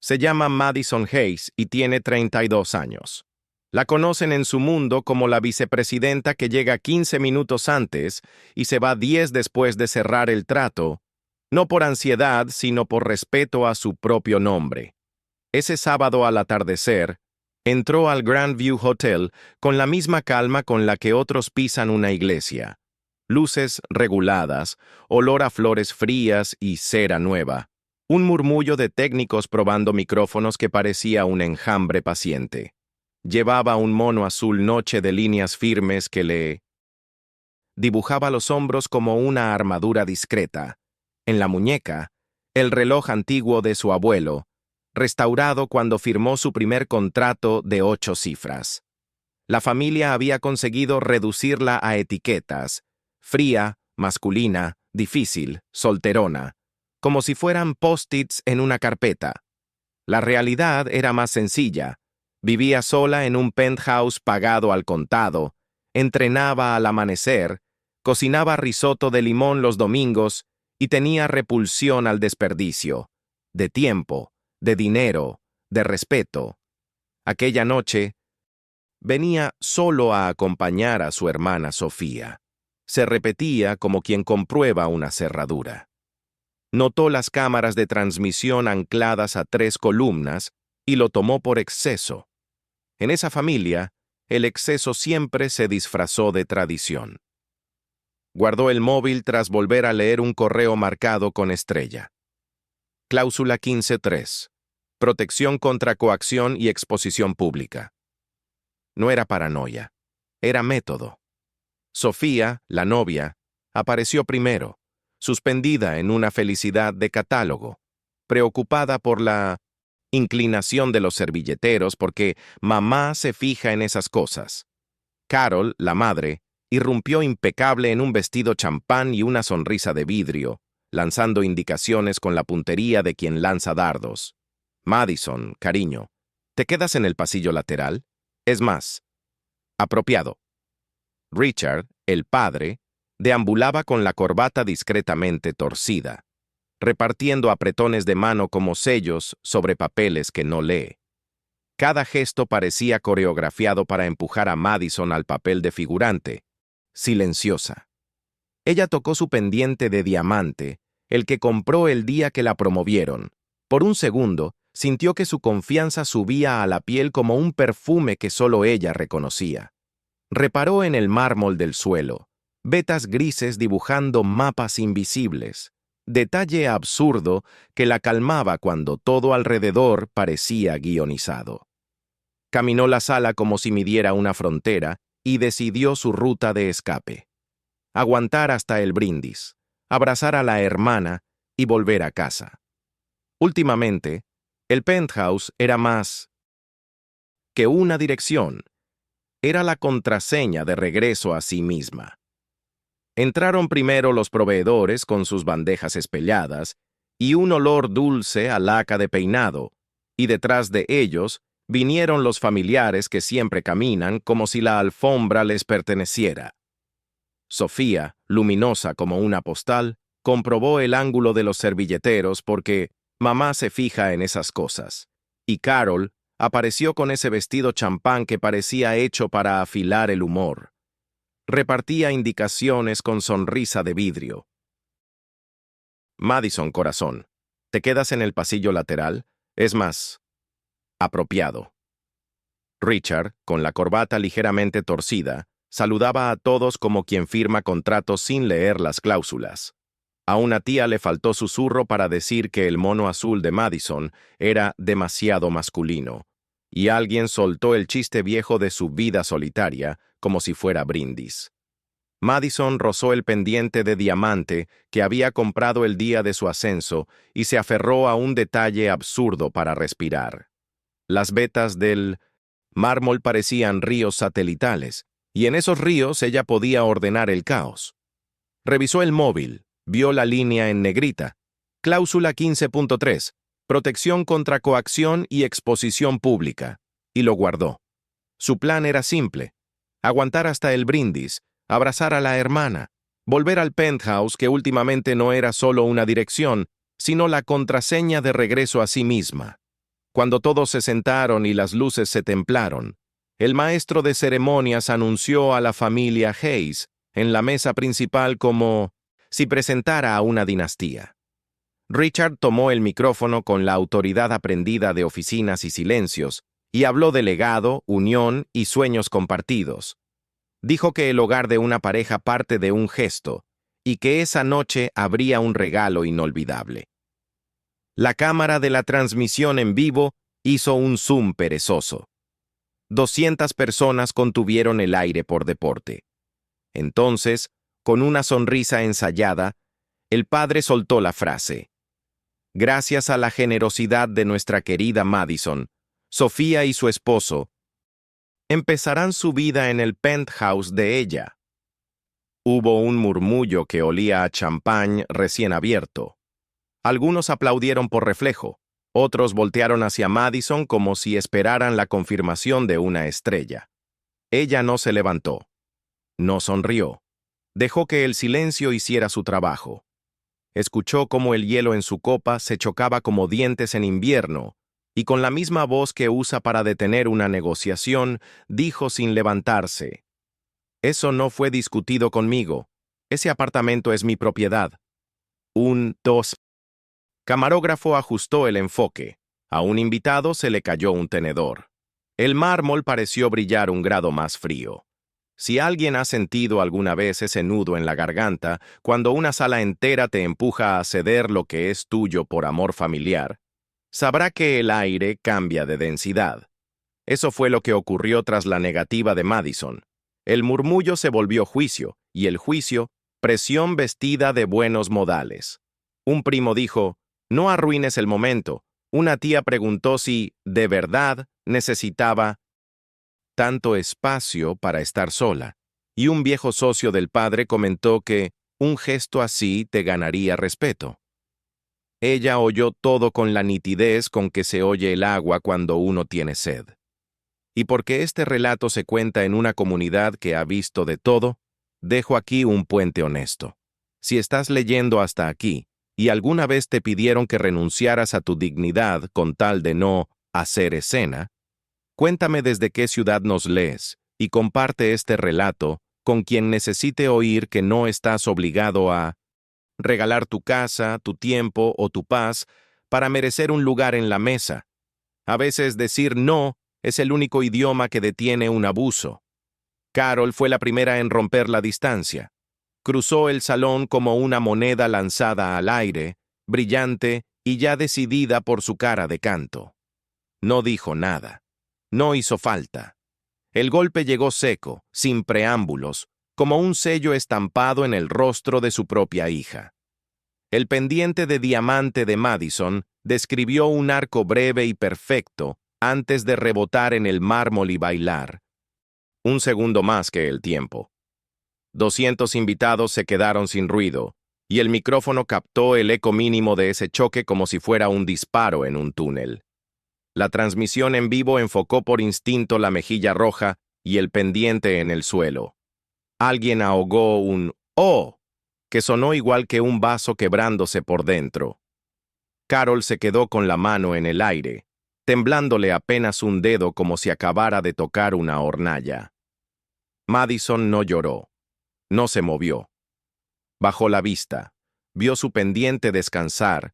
Se llama Madison Hayes y tiene 32 años. La conocen en su mundo como la vicepresidenta que llega 15 minutos antes y se va 10 después de cerrar el trato, no por ansiedad, sino por respeto a su propio nombre. Ese sábado al atardecer, entró al Grandview Hotel con la misma calma con la que otros pisan una iglesia. Luces reguladas, olor a flores frías y cera nueva. Un murmullo de técnicos probando micrófonos que parecía un enjambre paciente. Llevaba un mono azul noche de líneas firmes que le dibujaba los hombros como una armadura discreta. En la muñeca, el reloj antiguo de su abuelo, restaurado cuando firmó su primer contrato de 8 cifras. La familia había conseguido reducirla a etiquetas: fría, masculina, difícil, solterona, como si fueran post-its en una carpeta. La realidad era más sencilla. Vivía sola en un penthouse pagado al contado, entrenaba al amanecer, cocinaba risotto de limón los domingos y tenía repulsión al desperdicio, de tiempo, de dinero, de respeto. Aquella noche, venía solo a acompañar a su hermana Sofía. Se repetía como quien comprueba una cerradura. Notó las cámaras de transmisión ancladas a 3 columnas y lo tomó por exceso. En esa familia, el exceso siempre se disfrazó de tradición. Guardó el móvil tras volver a leer un correo marcado con estrella. Cláusula 15.3. Protección contra coacción y exposición pública. No era paranoia, era método. Sofía, la novia, apareció primero, suspendida en una felicidad de catálogo, preocupada por la inclinación de los servilleteros porque mamá se fija en esas cosas. Carol, la madre, irrumpió impecable en un vestido champán y una sonrisa de vidrio, lanzando indicaciones con la puntería de quien lanza dardos. Madison, cariño, ¿te quedas en el pasillo lateral? Es más, apropiado. Richard, el padre, deambulaba con la corbata discretamente torcida, repartiendo apretones de mano como sellos sobre papeles que no lee. Cada gesto parecía coreografiado para empujar a Madison al papel de figurante, silenciosa. Ella tocó su pendiente de diamante, el que compró el día que la promovieron. Por un segundo, sintió que su confianza subía a la piel como un perfume que solo ella reconocía. Reparó en el mármol del suelo, vetas grises dibujando mapas invisibles, detalle absurdo que la calmaba cuando todo alrededor parecía guionizado. Caminó la sala como si midiera una frontera y decidió su ruta de escape. Aguantar hasta el brindis, abrazar a la hermana y volver a casa. Últimamente, el penthouse era más que una dirección. Era la contraseña de regreso a sí misma. Entraron primero los proveedores con sus bandejas espelladas y un olor dulce a laca de peinado, y detrás de ellos vinieron los familiares que siempre caminan como si la alfombra les perteneciera. Sofía, luminosa como una postal, comprobó el ángulo de los servilleteros porque mamá se fija en esas cosas, y Carol apareció con ese vestido champán que parecía hecho para afilar el humor. Repartía indicaciones con sonrisa de vidrio. Madison, corazón, ¿te quedas en el pasillo lateral? Es más apropiado. Richard, con la corbata ligeramente torcida, saludaba a todos como quien firma contratos sin leer las cláusulas. A una tía le faltó susurro para decir que el mono azul de Madison era demasiado masculino, y alguien soltó el chiste viejo de su vida solitaria como si fuera brindis. Madison rozó el pendiente de diamante que había comprado el día de su ascenso y se aferró a un detalle absurdo para respirar. Las vetas del mármol parecían ríos satelitales, y en esos ríos ella podía ordenar el caos. Revisó el móvil. Vio la línea en negrita. Cláusula 15.3. Protección contra coacción y exposición pública. Y lo guardó. Su plan era simple. Aguantar hasta el brindis, abrazar a la hermana, volver al penthouse que últimamente no era solo una dirección, sino la contraseña de regreso a sí misma. Cuando todos se sentaron y las luces se templaron, el maestro de ceremonias anunció a la familia Hayes en la mesa principal como si presentara a una dinastía. Richard tomó el micrófono con la autoridad aprendida de oficinas y silencios y habló de legado, unión y sueños compartidos. Dijo que el hogar de una pareja parte de un gesto y que esa noche habría un regalo inolvidable. La cámara de la transmisión en vivo hizo un zoom perezoso. 200 personas contuvieron el aire por deporte. Entonces, con una sonrisa ensayada, el padre soltó la frase: «Gracias a la generosidad de nuestra querida Madison, Sofía y su esposo empezarán su vida en el penthouse de ella». Hubo un murmullo que olía a champán recién abierto. Algunos aplaudieron por reflejo, otros voltearon hacia Madison como si esperaran la confirmación de una estrella. Ella no se levantó, no sonrió, dejó que el silencio hiciera su trabajo. Escuchó cómo el hielo en su copa se chocaba como dientes en invierno, y con la misma voz que usa para detener una negociación, dijo sin levantarse: «Eso no fue discutido conmigo. Ese apartamento es mi propiedad». Dos. Camarógrafo ajustó el enfoque. A un invitado se le cayó un tenedor. El mármol pareció brillar un grado más frío. Si alguien ha sentido alguna vez ese nudo en la garganta cuando una sala entera te empuja a ceder lo que es tuyo por amor familiar, sabrá que el aire cambia de densidad. Eso fue lo que ocurrió tras la negativa de Madison. El murmullo se volvió juicio, y el juicio, presión vestida de buenos modales. Un primo dijo: «No arruines el momento». Una tía preguntó si, de verdad, necesitaba tanto espacio para estar sola, y un viejo socio del padre comentó que un gesto así te ganaría respeto. Ella oyó todo con la nitidez con que se oye el agua cuando uno tiene sed. Y porque este relato se cuenta en una comunidad que ha visto de todo, dejo aquí un puente honesto. Si estás leyendo hasta aquí, y alguna vez te pidieron que renunciaras a tu dignidad con tal de no hacer escena, cuéntame desde qué ciudad nos lees y comparte este relato con quien necesite oír que no estás obligado a regalar tu casa, tu tiempo o tu paz para merecer un lugar en la mesa. A veces decir no es el único idioma que detiene un abuso. Carol fue la primera en romper la distancia. Cruzó el salón como una moneda lanzada al aire, brillante y ya decidida por su cara de canto. No dijo nada. No hizo falta. El golpe llegó seco, sin preámbulos, como un sello estampado en el rostro de su propia hija. El pendiente de diamante de Madison describió un arco breve y perfecto antes de rebotar en el mármol y bailar. Un segundo más que el tiempo. 200 invitados se quedaron sin ruido, y el micrófono captó el eco mínimo de ese choque como si fuera un disparo en un túnel. La transmisión en vivo enfocó por instinto la mejilla roja y el pendiente en el suelo. Alguien ahogó un «oh», que sonó igual que un vaso quebrándose por dentro. Carol se quedó con la mano en el aire, temblándole apenas un dedo como si acabara de tocar una hornalla. Madison no lloró. No se movió. Bajó la vista, vio su pendiente descansar,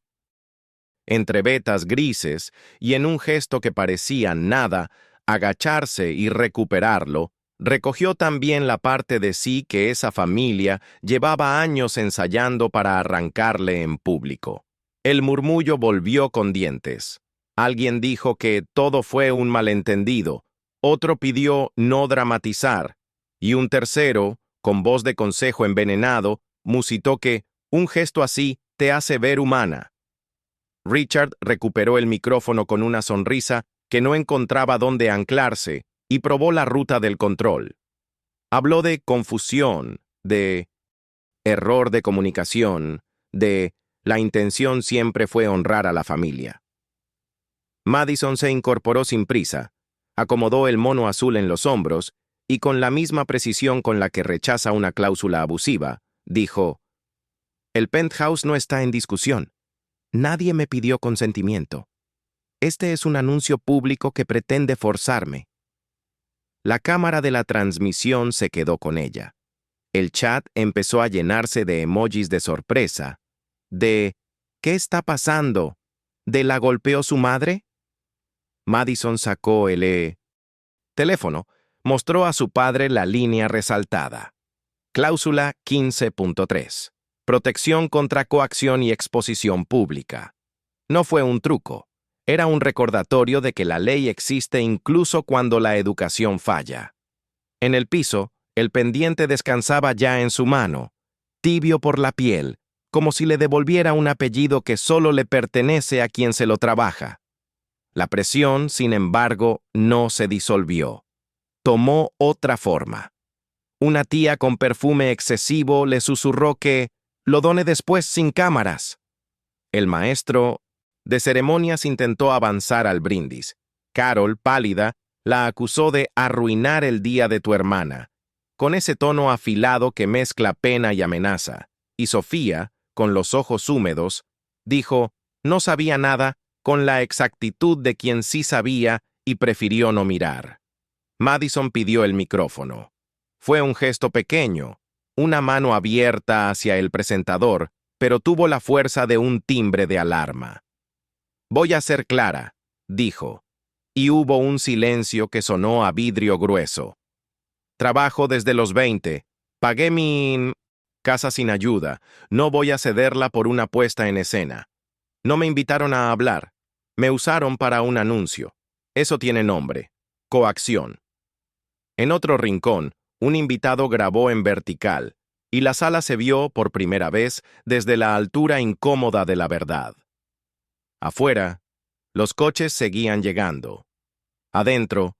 entre vetas grises, y en un gesto que parecía nada, agacharse y recuperarlo, recogió también la parte de sí que esa familia llevaba años ensayando para arrancarle en público. El murmullo volvió con dientes. Alguien dijo que todo fue un malentendido, otro pidió no dramatizar, y un tercero, con voz de consejo envenenado, musitó que un gesto así te hace ver humana. Richard recuperó el micrófono con una sonrisa que no encontraba dónde anclarse y probó la ruta del control. Habló de confusión, de error de comunicación, de la intención siempre fue honrar a la familia. Madison se incorporó sin prisa, acomodó el mono azul en los hombros y con la misma precisión con la que rechaza una cláusula abusiva, dijo: «El penthouse no está en discusión. Nadie me pidió consentimiento». Este es un anuncio público que pretende forzarme. La cámara de la transmisión se quedó con ella. El chat empezó a llenarse de emojis de sorpresa, de ¿qué está pasando? ¿De la golpeó su madre? Madison sacó el teléfono, mostró a su padre la línea resaltada. Cláusula 15.3. Protección contra coacción y exposición pública. No fue un truco. Era un recordatorio de que la ley existe incluso cuando la educación falla. En el piso, el pendiente descansaba ya en su mano, tibio por la piel, como si le devolviera un apellido que solo le pertenece a quien se lo trabaja. La presión, sin embargo, no se disolvió. Tomó otra forma. Una tía con perfume excesivo le susurró que lo done después sin cámaras. El maestro de ceremonias intentó avanzar al brindis. Carol, pálida, la acusó de arruinar el día de tu hermana, con ese tono afilado que mezcla pena y amenaza. Y Sofía, con los ojos húmedos, dijo, no sabía nada, con la exactitud de quien sí sabía y prefirió no mirar. Madison pidió el micrófono. Fue un gesto pequeño, una mano abierta hacia el presentador, pero tuvo la fuerza de un timbre de alarma. Voy a ser clara, dijo, y hubo un silencio que sonó a vidrio grueso. Trabajo desde los 20, pagué mi casa sin ayuda, no voy a cederla por una puesta en escena. No me invitaron a hablar, me usaron para un anuncio. Eso tiene nombre, coacción. En otro rincón, un invitado grabó en vertical, y la sala se vio por primera vez desde la altura incómoda de la verdad. Afuera, los coches seguían llegando. Adentro,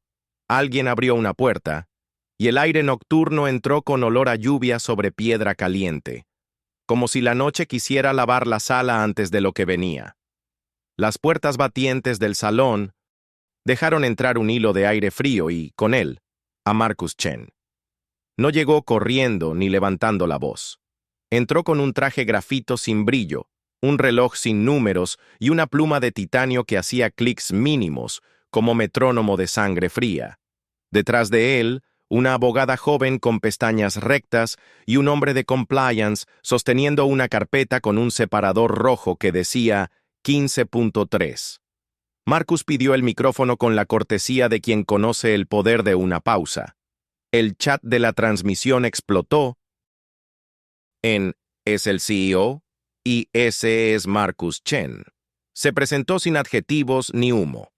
alguien abrió una puerta, y el aire nocturno entró con olor a lluvia sobre piedra caliente, como si la noche quisiera lavar la sala antes de lo que venía. Las puertas batientes del salón dejaron entrar un hilo de aire frío y, con él, a Marcus Chen. No llegó corriendo ni levantando la voz. Entró con un traje grafito sin brillo, un reloj sin números y una pluma de titanio que hacía clics mínimos, como metrónomo de sangre fría. Detrás de él, una abogada joven con pestañas rectas y un hombre de compliance sosteniendo una carpeta con un separador rojo que decía 15.3. Marcus pidió el micrófono con la cortesía de quien conoce el poder de una pausa. El chat de la transmisión explotó en «¿Es el CEO?» y «Ese es Marcus Chen». Se presentó sin adjetivos ni humo.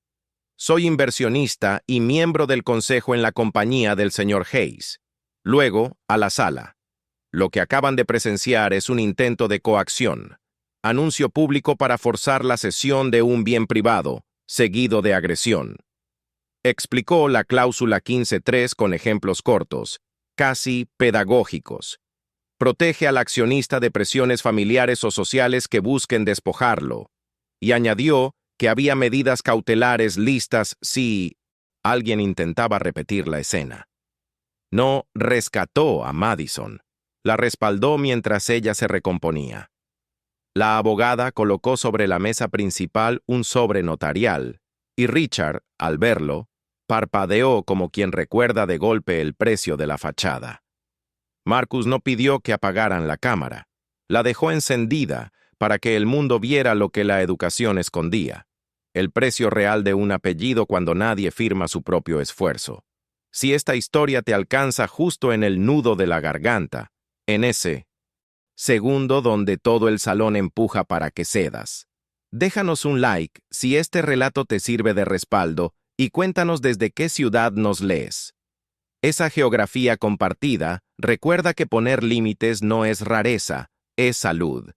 «Soy inversionista y miembro del consejo en la compañía del señor Hayes». Luego, a la sala. Lo que acaban de presenciar es un intento de coacción. Anuncio público para forzar la cesión de un bien privado, seguido de agresión. Explicó la cláusula 15.3 con ejemplos cortos, casi pedagógicos. Protege al accionista de presiones familiares o sociales que busquen despojarlo. Y añadió que había medidas cautelares listas si alguien intentaba repetir la escena. No rescató a Madison, la respaldó mientras ella se recomponía. La abogada colocó sobre la mesa principal un sobre notarial, y Richard, al verlo, parpadeó como quien recuerda de golpe el precio de la fachada. Marcus no pidió que apagaran la cámara, la dejó encendida para que el mundo viera lo que la educación escondía, el precio real de un apellido cuando nadie firma su propio esfuerzo. Si esta historia te alcanza justo en el nudo de la garganta, en ese segundo donde todo el salón empuja para que cedas. Déjanos un like si este relato te sirve de respaldo y cuéntanos desde qué ciudad nos lees. Esa geografía compartida recuerda que poner límites no es rareza, es salud.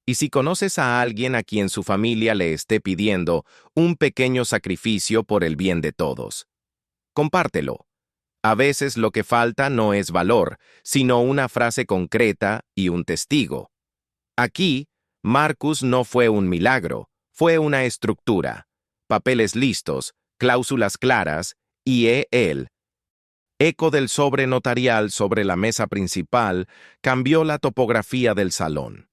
Y si conoces a alguien a quien su familia le esté pidiendo un pequeño sacrificio por el bien de todos, compártelo. A veces lo que falta no es valor, sino una frase concreta y un testigo. Aquí, Marcus no fue un milagro, fue una estructura. Papeles listos, cláusulas claras y él. Eco del sobre notarial sobre la mesa principal cambió la topografía del salón.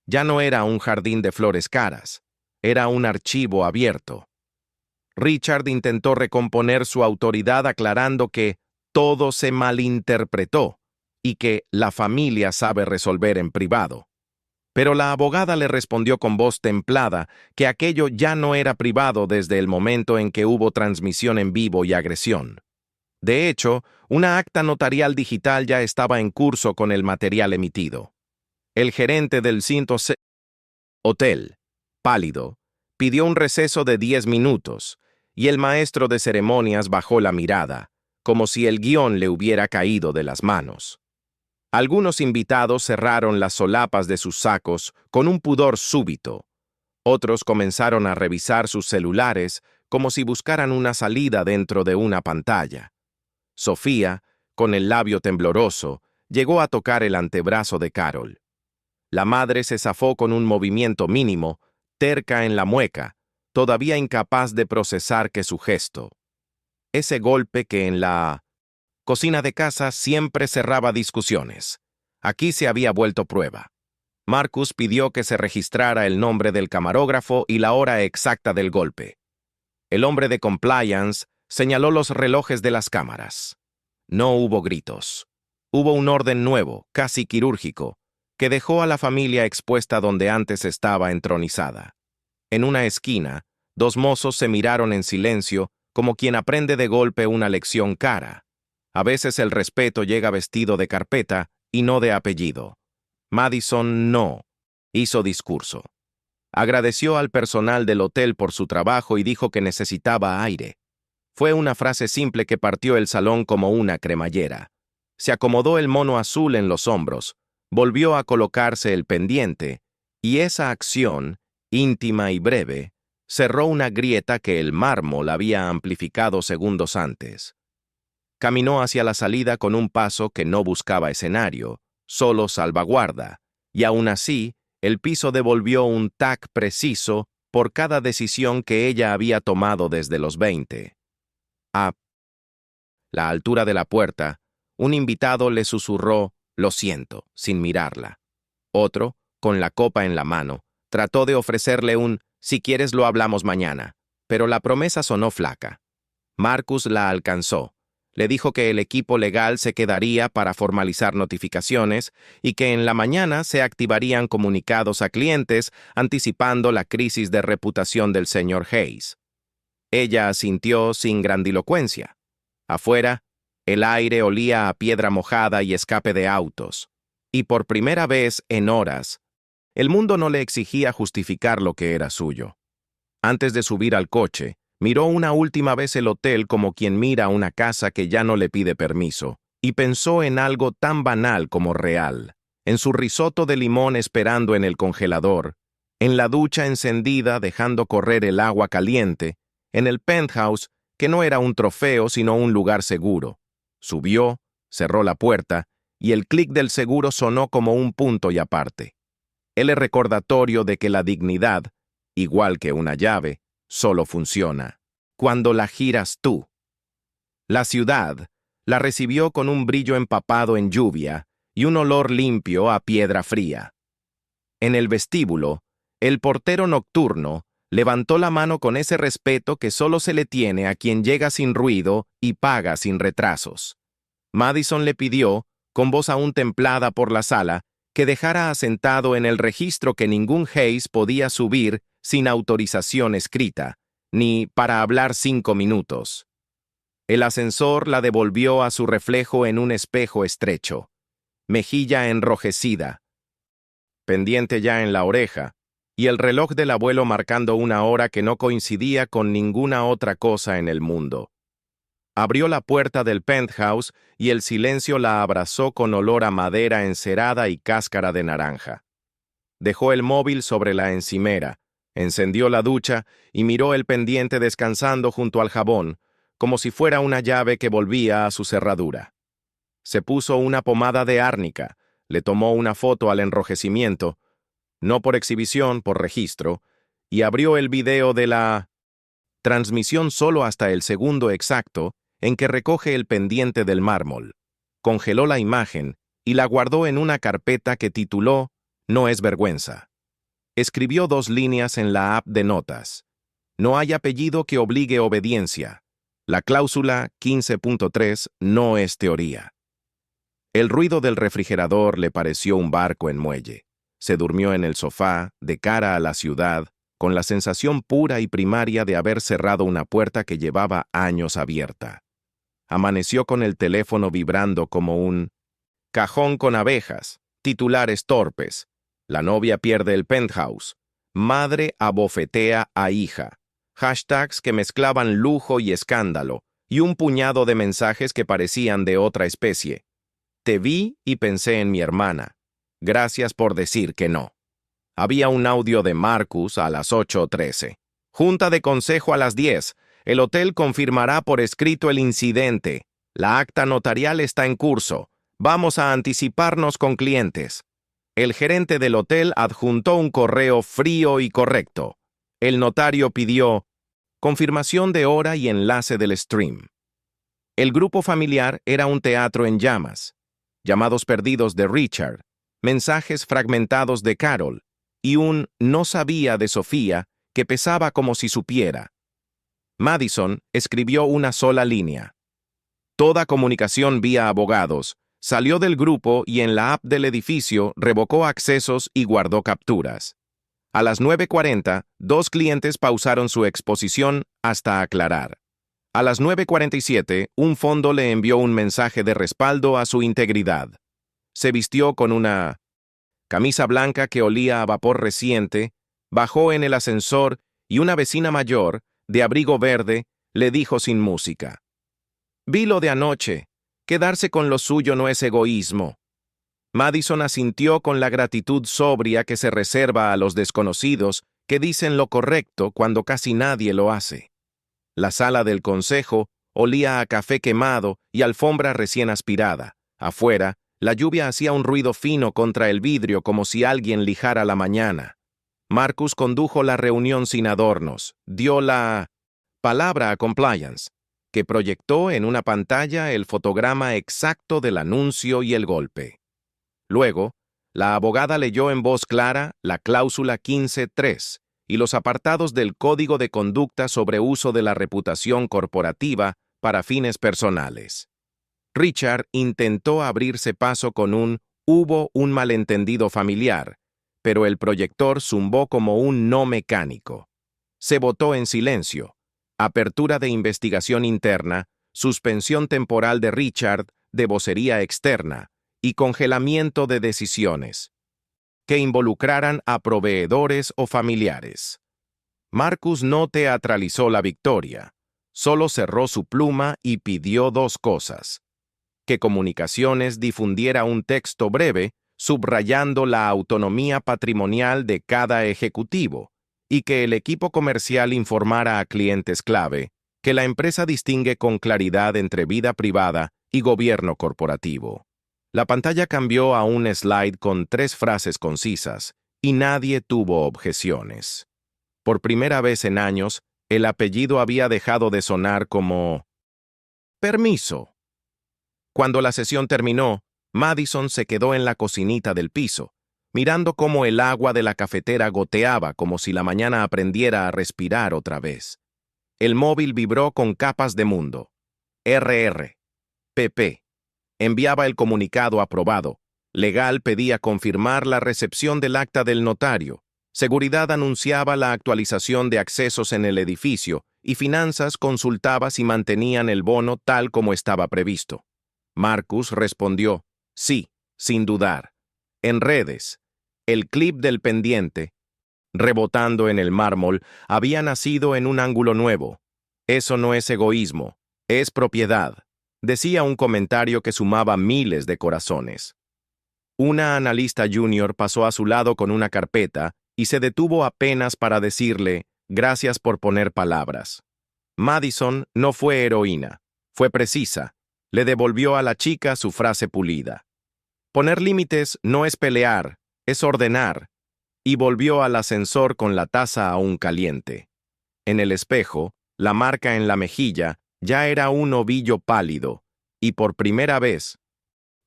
Ya no era un jardín de flores caras, era un archivo abierto. Richard intentó recomponer su autoridad aclarando que todo se malinterpretó y que la familia sabe resolver en privado. Pero la abogada le respondió con voz templada que aquello ya no era privado desde el momento en que hubo transmisión en vivo y agresión. De hecho, una acta notarial digital ya estaba en curso con el material emitido. El gerente del hotel, pálido, pidió un receso de 10 minutos, y el maestro de ceremonias bajó la mirada, como si el guión le hubiera caído de las manos. Algunos invitados cerraron las solapas de sus sacos con un pudor súbito. Otros comenzaron a revisar sus celulares como si buscaran una salida dentro de una pantalla. Sofía, con el labio tembloroso, llegó a tocar el antebrazo de Carol. La madre se zafó con un movimiento mínimo, terca en la mueca, todavía incapaz de procesar que su gesto. Ese golpe que en la cocina de casa siempre cerraba discusiones. Aquí se había vuelto prueba. Marcus pidió que se registrara el nombre del camarógrafo y la hora exacta del golpe. El hombre de compliance señaló los relojes de las cámaras. No hubo gritos. Hubo un orden nuevo, casi quirúrgico, que dejó a la familia expuesta donde antes estaba entronizada. En una esquina, dos mozos se miraron en silencio como quien aprende de golpe una lección cara. A veces el respeto llega vestido de carpeta y no de apellido. Madison no hizo discurso. Agradeció al personal del hotel por su trabajo y dijo que necesitaba aire. Fue una frase simple que partió el salón como una cremallera. Se acomodó el mono azul en los hombros, volvió a colocarse el pendiente, y esa acción, íntima y breve, cerró una grieta que el mármol había amplificado segundos antes. Caminó hacia la salida con un paso que no buscaba escenario, solo salvaguarda, y aún así, el piso devolvió un tac preciso por cada decisión que ella había tomado desde los 20. A la altura de la puerta, un invitado le susurró «Lo siento», sin mirarla. Otro, con la copa en la mano, trató de ofrecerle un «Si quieres lo hablamos mañana», pero la promesa sonó flaca. Marcus la alcanzó. Le dijo que el equipo legal se quedaría para formalizar notificaciones y que en la mañana se activarían comunicados a clientes anticipando la crisis de reputación del señor Hayes. Ella asintió sin grandilocuencia. Afuera, el aire olía a piedra mojada y escape de autos. Y por primera vez en horas, el mundo no le exigía justificar lo que era suyo. Antes de subir al coche, miró una última vez el hotel como quien mira una casa que ya no le pide permiso, y pensó en algo tan banal como real, en su risotto de limón esperando en el congelador, en la ducha encendida dejando correr el agua caliente, en el penthouse, que no era un trofeo sino un lugar seguro. Subió, cerró la puerta, y el clic del seguro sonó como un punto y aparte. El recordatorio de que la dignidad, igual que una llave, solo funciona cuando la giras tú. La ciudad la recibió con un brillo empapado en lluvia y un olor limpio a piedra fría. En el vestíbulo, el portero nocturno levantó la mano con ese respeto que solo se le tiene a quien llega sin ruido y paga sin retrasos. Madison le pidió, con voz aún templada por la sala, que dejara asentado en el registro que ningún Hayes podía subir sin autorización escrita, ni para hablar 5 minutos. El ascensor la devolvió a su reflejo en un espejo estrecho. Mejilla enrojecida, pendiente ya en la oreja, y el reloj del abuelo marcando una hora que no coincidía con ninguna otra cosa en el mundo. Abrió la puerta del penthouse y el silencio la abrazó con olor a madera encerada y cáscara de naranja. Dejó el móvil sobre la encimera, encendió la ducha y miró el pendiente descansando junto al jabón, como si fuera una llave que volvía a su cerradura. Se puso una pomada de árnica, le tomó una foto al enrojecimiento, no por exhibición, por registro, y abrió el video de la transmisión solo hasta el segundo exacto en que recoge el pendiente del mármol. Congeló la imagen y la guardó en una carpeta que tituló «No es vergüenza». Escribió 2 líneas en la app de notas. No hay apellido que obligue obediencia. La cláusula 15.3 no es teoría. El ruido del refrigerador le pareció un barco en muelle. Se durmió en el sofá, de cara a la ciudad, con la sensación pura y primaria de haber cerrado una puerta que llevaba años abierta. Amaneció con el teléfono vibrando como un cajón con abejas, titulares torpes. La novia pierde el penthouse. Madre abofetea a hija. Hashtags que mezclaban lujo y escándalo, y un puñado de mensajes que parecían de otra especie. Te vi y pensé en mi hermana. Gracias por decir que no. Había un audio de Marcus a las 8:13. Junta de consejo a las 10. El hotel confirmará por escrito el incidente. La acta notarial está en curso. Vamos a anticiparnos con clientes. El gerente del hotel adjuntó un correo frío y correcto. El notario pidió confirmación de hora y enlace del stream. El grupo familiar era un teatro en llamas. Llamados perdidos de Richard, mensajes fragmentados de Carol y un no sabía de Sofía que pesaba como si supiera. Madison escribió una sola línea. Toda comunicación vía abogados. Salió del grupo y en la app del edificio revocó accesos y guardó capturas. A las 9:40, 2 clientes pausaron su exposición hasta aclarar. A las 9:47, un fondo le envió un mensaje de respaldo a su integridad. Se vistió con una camisa blanca que olía a vapor reciente, bajó en el ascensor y una vecina mayor, de abrigo verde, le dijo sin música. Vi lo de anoche. Quedarse con lo suyo no es egoísmo. Madison asintió con la gratitud sobria que se reserva a los desconocidos que dicen lo correcto cuando casi nadie lo hace. La sala del consejo olía a café quemado y alfombra recién aspirada. Afuera, la lluvia hacía un ruido fino contra el vidrio como si alguien lijara la mañana. Marcus condujo la reunión sin adornos, dio la palabra a compliance, que proyectó en una pantalla el fotograma exacto del anuncio y el golpe. Luego, la abogada leyó en voz clara la cláusula 15.3 y los apartados del Código de Conducta sobre uso de la reputación corporativa para fines personales. Richard intentó abrirse paso con hubo un malentendido familiar, pero el proyector zumbó como un no mecánico. Se votó en silencio. Apertura de investigación interna, suspensión temporal de Richard de vocería externa y congelamiento de decisiones que involucraran a proveedores o familiares. Marcus no teatralizó la victoria, solo cerró su pluma y pidió 2 cosas: que Comunicaciones difundiera un texto breve subrayando la autonomía patrimonial de cada ejecutivo, y que el equipo comercial informara a clientes clave que la empresa distingue con claridad entre vida privada y gobierno corporativo. La pantalla cambió a un slide con 3 frases concisas, y nadie tuvo objeciones. Por primera vez en años, el apellido había dejado de sonar como permiso. Cuando la sesión terminó, Madison se quedó en la cocinita del piso, mirando cómo el agua de la cafetera goteaba como si la mañana aprendiera a respirar otra vez. El móvil vibró con capas de mundo. RR. PP. Enviaba el comunicado aprobado. Legal pedía confirmar la recepción del acta del notario. Seguridad anunciaba la actualización de accesos en el edificio y Finanzas consultaba si mantenían el bono tal como estaba previsto. Marcus respondió, sí, sin dudar. En redes, el clip del pendiente, rebotando en el mármol, había nacido en un ángulo nuevo. Eso no es egoísmo, es propiedad, decía un comentario que sumaba miles de corazones. Una analista junior pasó a su lado con una carpeta y se detuvo apenas para decirle, gracias por poner palabras. Madison no fue heroína, fue precisa. Le devolvió a la chica su frase pulida. Poner límites no es pelear, es ordenar. Y volvió al ascensor con la taza aún caliente. En el espejo, la marca en la mejilla ya era un ovillo pálido, y por primera vez,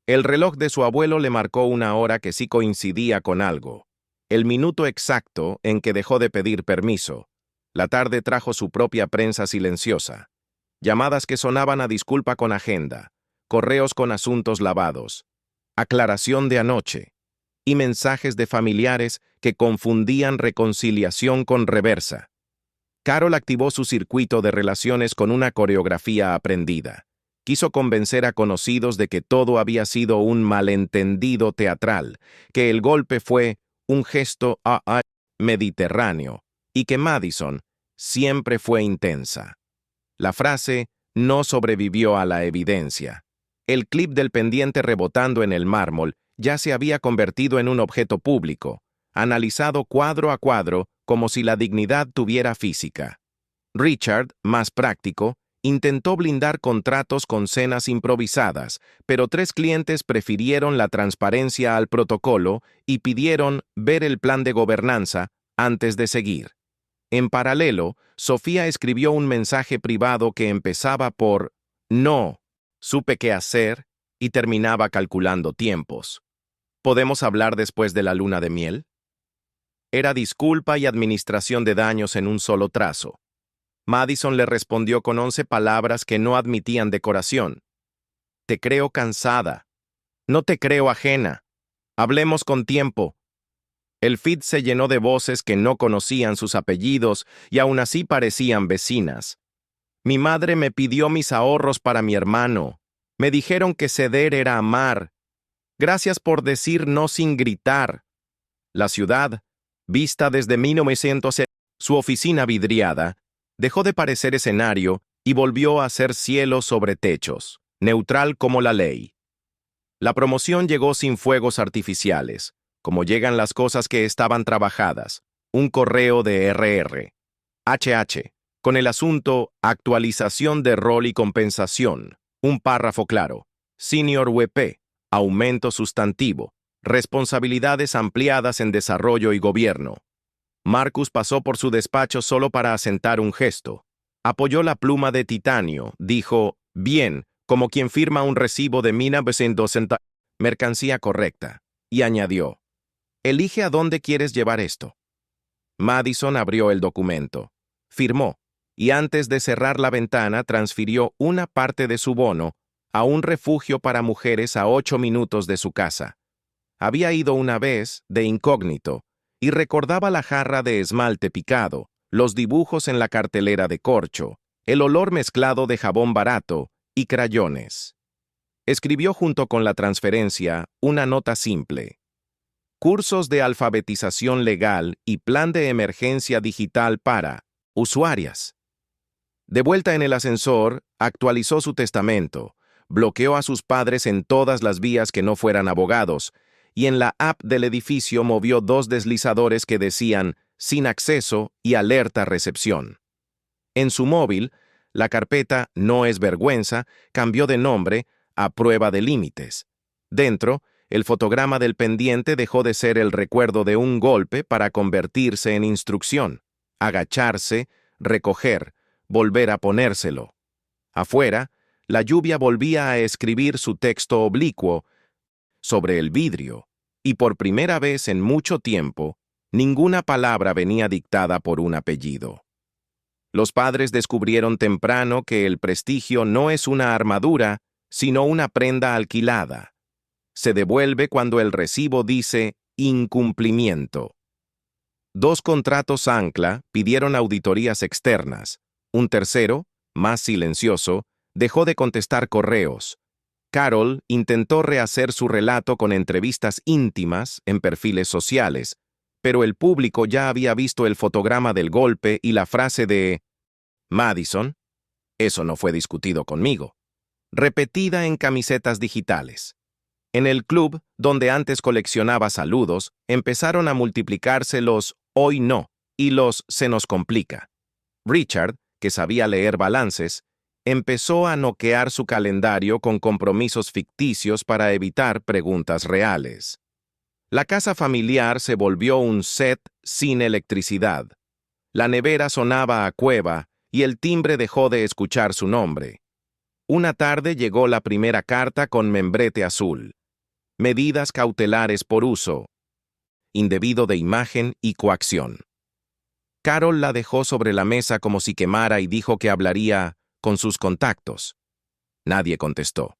el reloj de su abuelo le marcó una hora que sí coincidía con algo, el minuto exacto en que dejó de pedir permiso, La tarde trajo su propia prensa silenciosa. Llamadas que sonaban a disculpa con agenda, correos con asuntos lavados, aclaración de anoche, y mensajes de familiares que confundían reconciliación con reversa. Carol activó su circuito de relaciones con una coreografía aprendida. Quiso convencer a conocidos de que todo había sido un malentendido teatral, que el golpe fue un gesto mediterráneo, y que Madison siempre fue intensa. La frase no sobrevivió a la evidencia. El clip del pendiente rebotando en el mármol ya se había convertido en un objeto público, analizado cuadro a cuadro como si la dignidad tuviera física. Richard, más práctico, intentó blindar contratos con cenas improvisadas, pero 3 clientes prefirieron la transparencia al protocolo y pidieron ver el plan de gobernanza antes de seguir. En paralelo, Sofía escribió un mensaje privado que empezaba por «No, supe qué hacer» y terminaba calculando tiempos. ¿Podemos hablar después de la luna de miel? Era disculpa y administración de daños en un solo trazo. Madison le respondió con 11 palabras que no admitían decoración. Te creo cansada. No te creo ajena. Hablemos con tiempo. El feed se llenó de voces que no conocían sus apellidos y aún así parecían vecinas. Mi madre me pidió mis ahorros para mi hermano. Me dijeron que ceder era amar. Gracias por decir no sin gritar. La ciudad, vista desde 1900, su oficina vidriada, dejó de parecer escenario y volvió a ser cielo sobre techos, neutral como la ley. La promoción llegó sin fuegos artificiales, como llegan las cosas que estaban trabajadas, un correo de HH, con el asunto actualización de rol y compensación, un párrafo claro, Senior WP, aumento sustantivo, responsabilidades ampliadas en desarrollo y gobierno. Marcus pasó por su despacho solo para asentar un gesto. Apoyó la pluma de titanio, dijo, bien, como quien firma un recibo de 1960, mercancía correcta, y añadió, elige a dónde quieres llevar esto. Madison abrió el documento, firmó, y antes de cerrar la ventana transfirió una parte de su bono a un refugio para mujeres a 8 minutos de su casa. Había ido una vez, de incógnito, y recordaba la jarra de esmalte picado, los dibujos en la cartelera de corcho, el olor mezclado de jabón barato y crayones. Escribió junto con la transferencia una nota simple. Cursos de alfabetización legal y plan de emergencia digital para usuarias. De vuelta en el ascensor, actualizó su testamento, bloqueó a sus padres en todas las vías que no fueran abogados, y en la app del edificio movió 2 deslizadores que decían «Sin acceso» y «Alerta recepción». En su móvil, la carpeta «No es vergüenza» cambió de nombre a «Prueba de límites». Dentro, el fotograma del pendiente dejó de ser el recuerdo de un golpe para convertirse en instrucción. Agacharse, recoger, volver a ponérselo. Afuera, la lluvia volvía a escribir su texto oblicuo sobre el vidrio, y por primera vez en mucho tiempo, ninguna palabra venía dictada por un apellido. Los padres descubrieron temprano que el prestigio no es una armadura, sino una prenda alquilada. Se devuelve cuando el recibo dice incumplimiento. 2 contratos ancla pidieron auditorías externas. Un tercero, más silencioso, dejó de contestar correos. Carol intentó rehacer su relato con entrevistas íntimas en perfiles sociales, pero el público ya había visto el fotograma del golpe y la frase de Madison, eso no fue discutido conmigo, repetida en camisetas digitales. En el club, donde antes coleccionaba saludos, empezaron a multiplicarse los «hoy no» y los «se nos complica». Richard, que sabía leer balances, empezó a noquear su calendario con compromisos ficticios para evitar preguntas reales. La casa familiar se volvió un set sin electricidad. La nevera sonaba a cueva y el timbre dejó de escuchar su nombre. Una tarde llegó la primera carta con membrete azul. Medidas cautelares por uso indebido de imagen y coacción. Carol la dejó sobre la mesa como si quemara y dijo que hablaría con sus contactos. Nadie contestó.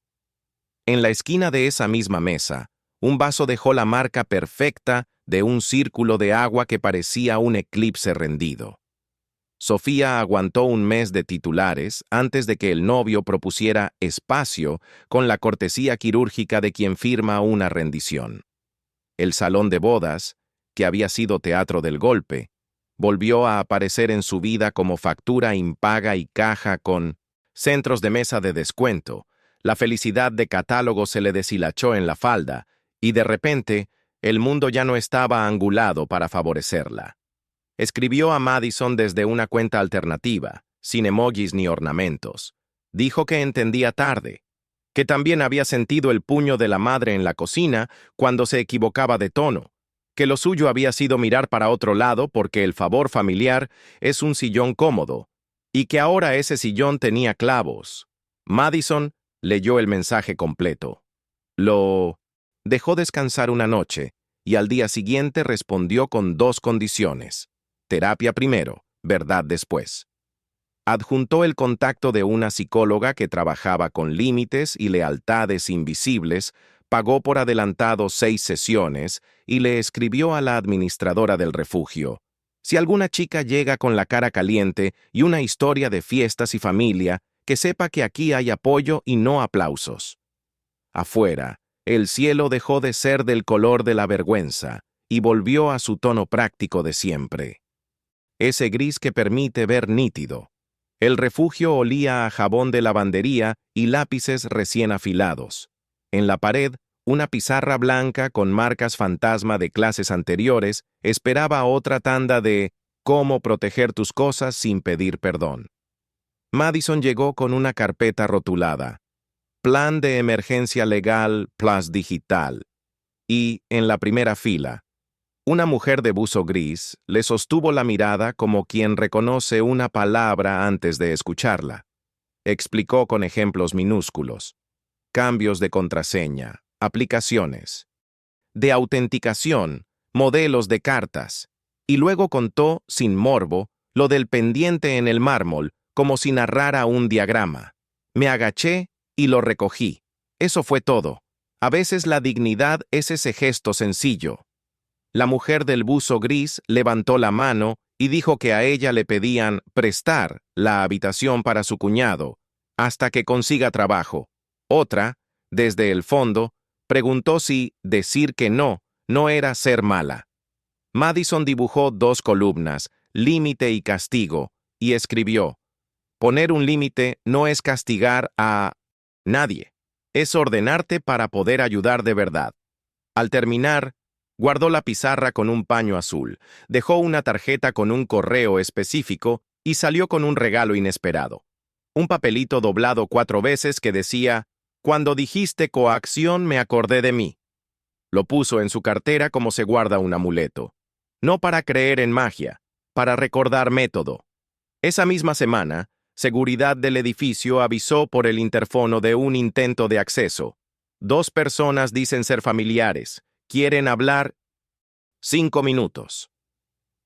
En la esquina de esa misma mesa, un vaso dejó la marca perfecta de un círculo de agua que parecía un eclipse rendido. Sofía aguantó un mes de titulares antes de que el novio propusiera espacio con la cortesía quirúrgica de quien firma una rendición. El salón de bodas, que había sido teatro del golpe, volvió a aparecer en su vida como factura impaga y caja con centros de mesa de descuento. La felicidad de catálogo se le deshilachó en la falda, y de repente, el mundo ya no estaba angulado para favorecerla. Escribió a Madison desde una cuenta alternativa, sin emojis ni ornamentos. Dijo que entendía tarde, que también había sentido el puño de la madre en la cocina cuando se equivocaba de tono, que lo suyo había sido mirar para otro lado porque el favor familiar es un sillón cómodo, y que ahora ese sillón tenía clavos. Madison leyó el mensaje completo. Lo dejó descansar una noche, y al día siguiente respondió con 2 condiciones. Terapia primero, verdad después. Adjuntó el contacto de una psicóloga que trabajaba con límites y lealtades invisibles, pagó por adelantado 6 sesiones y le escribió a la administradora del refugio: si alguna chica llega con la cara caliente y una historia de fiestas y familia, que sepa que aquí hay apoyo y no aplausos. Afuera, el cielo dejó de ser del color de la vergüenza y volvió a su tono práctico de siempre. Ese gris que permite ver nítido. El refugio olía a jabón de lavandería y lápices recién afilados. En la pared, una pizarra blanca con marcas fantasma de clases anteriores esperaba otra tanda de cómo proteger tus cosas sin pedir perdón. Madison llegó con una carpeta rotulada: Plan de Emergencia Legal Plus Digital. Y, en la primera fila, una mujer de buzo gris le sostuvo la mirada como quien reconoce una palabra antes de escucharla. Explicó con ejemplos minúsculos: cambios de contraseña, aplicaciones, de autenticación, modelos de cartas, y luego contó, sin morbo, lo del pendiente en el mármol, como si narrara un diagrama. Me agaché y lo recogí. Eso fue todo. A veces la dignidad es ese gesto sencillo. La mujer del buzo gris levantó la mano y dijo que a ella le pedían prestar la habitación para su cuñado hasta que consiga trabajo. Otra, desde el fondo, preguntó si decir que no era ser mala. Madison dibujó 2 columnas, límite y castigo, y escribió: poner un límite no es castigar a nadie, es ordenarte para poder ayudar de verdad. Al terminar, guardó la pizarra con un paño azul, dejó una tarjeta con un correo específico y salió con un regalo inesperado. Un papelito doblado 4 veces que decía: cuando dijiste coacción me acordé de mí. Lo puso en su cartera como se guarda un amuleto. No para creer en magia, para recordar método. Esa misma semana, seguridad del edificio avisó por el interfono de un intento de acceso. 2 personas dicen ser familiares. Quieren hablar 5 minutos.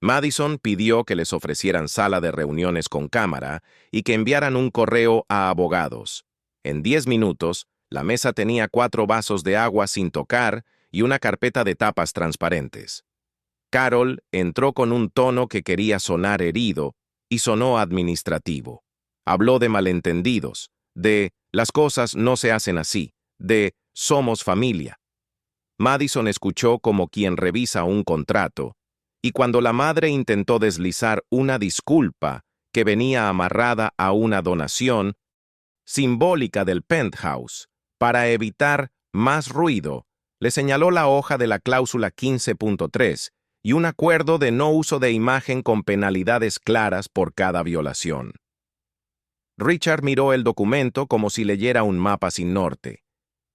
Madison pidió que les ofrecieran sala de reuniones con cámara y que enviaran un correo a abogados. En 10 minutos, la mesa tenía 4 vasos de agua sin tocar y una carpeta de tapas transparentes. Carol entró con un tono que quería sonar herido y sonó administrativo. Habló de malentendidos, de las cosas no se hacen así, de somos familia. Madison escuchó como quien revisa un contrato, y cuando la madre intentó deslizar una disculpa que venía amarrada a una donación simbólica del penthouse, para evitar más ruido, le señaló la hoja de la cláusula 15.3 y un acuerdo de no uso de imagen con penalidades claras por cada violación. Richard miró el documento como si leyera un mapa sin norte.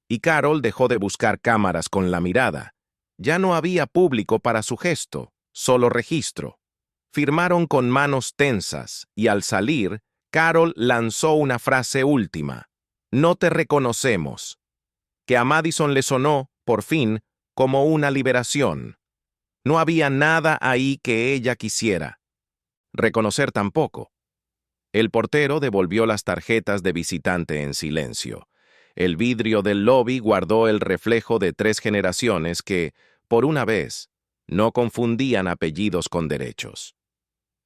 Y Carol dejó de buscar cámaras con la mirada. Ya no había público para su gesto, solo registro. Firmaron con manos tensas, y al salir, Carol lanzó una frase última: no te reconocemos, que a Madison le sonó, por fin, como una liberación. No había nada ahí que ella quisiera. reconocer tampoco. El portero devolvió las tarjetas de visitante en silencio. El vidrio del lobby guardó el reflejo de 3 generaciones que, por una vez, no confundían apellidos con derechos.